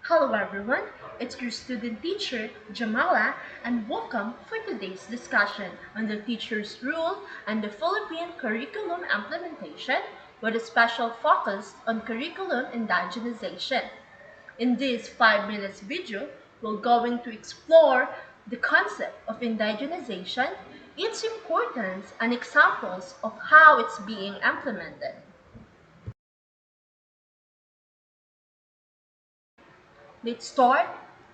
Hello everyone, it's your student teacher Jamala and welcome for today's discussion on the teacher's role and the Philippine curriculum implementation with a special focus on curriculum indigenization. In this 5 minutes video, we're going to explore the concept of indigenization, its importance and examples of how it's being implemented. Let's start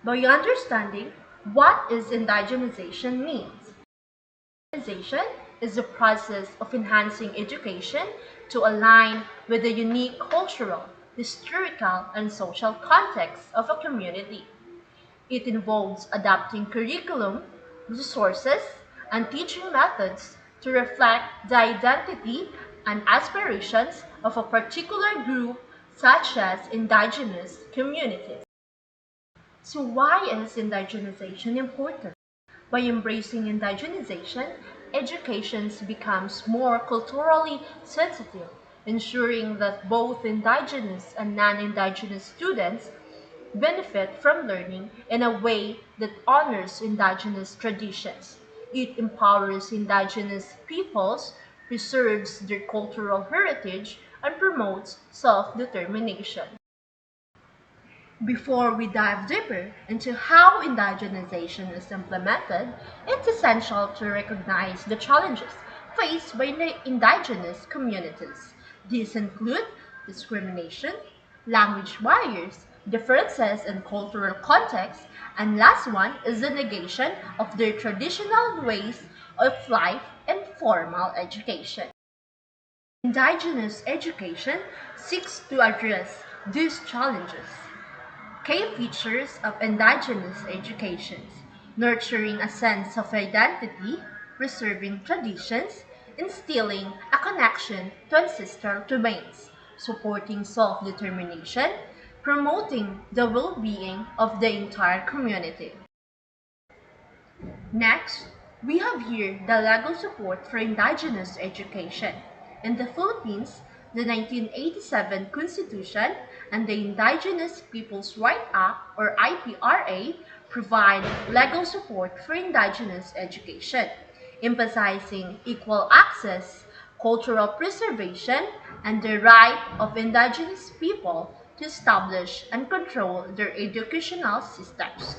by understanding what is indigenization means. Indigenization is the process of enhancing education to align with the unique cultural, historical, and social context of a community. It involves adapting curriculum, resources, and teaching methods to reflect the identity and aspirations of a particular group, such as indigenous communities. So why is indigenization important? By embracing indigenization, education becomes more culturally sensitive, ensuring that both indigenous and non-indigenous students benefit from learning in a way that honors indigenous traditions. It empowers indigenous peoples, preserves their cultural heritage, and promotes self-determination. Before we dive deeper into how indigenization is implemented, it's essential to recognize the challenges faced by the indigenous communities. These include discrimination, language barriers, differences in cultural context, and last one is the negation of their traditional ways of life and formal education. Indigenous education seeks to address these challenges. Key features of indigenous education: nurturing a sense of identity, preserving traditions, instilling a connection to ancestral domains, supporting self-determination, promoting the well-being of the entire community. Next, we have here the legal support for indigenous education. In the Philippines, the 1987 Constitution and the Indigenous Peoples' Rights Act, or IPRA, provide legal support for indigenous education, emphasizing equal access, cultural preservation, and the right of indigenous people to establish and control their educational systems.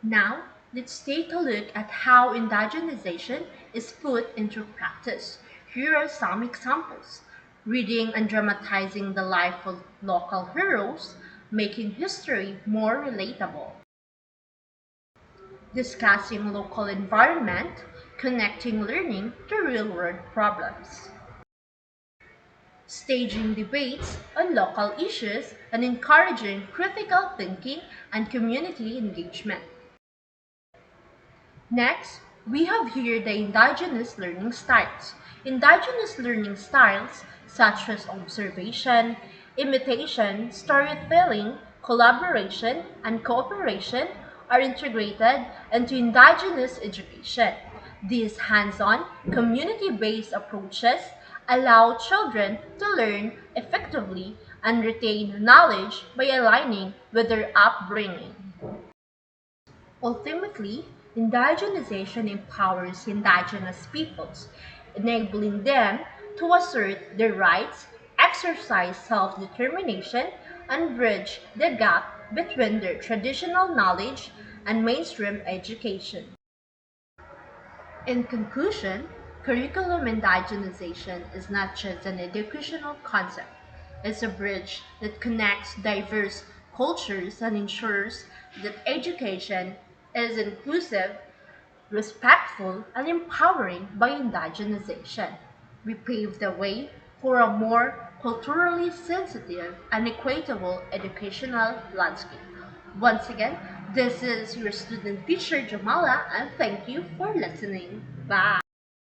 Now, let's take a look at how indigenization is put into practice. Here are some examples: reading and dramatizing the life of local heroes, making history more relatable; discussing local environment, connecting learning to real-world problems; staging debates on local issues and encouraging critical thinking and community engagement. Next, we have here the indigenous learning styles. Indigenous learning styles, such as observation, imitation, storytelling, collaboration, and cooperation, are integrated into indigenous education. These hands-on, community-based approaches allow children to learn effectively and retain knowledge by aligning with their upbringing. Ultimately, indigenization empowers indigenous peoples, enabling them to assert their rights, exercise self-determination, and bridge the gap between their traditional knowledge and mainstream education. In conclusion, curriculum indigenization is not just an educational concept. It's a bridge that connects diverse cultures and ensures that education is inclusive, respectful, and empowering by indigenization. We pave the way for a more culturally sensitive and equitable educational landscape. Once again, this is your student teacher Jamala, and thank you for listening. Bye.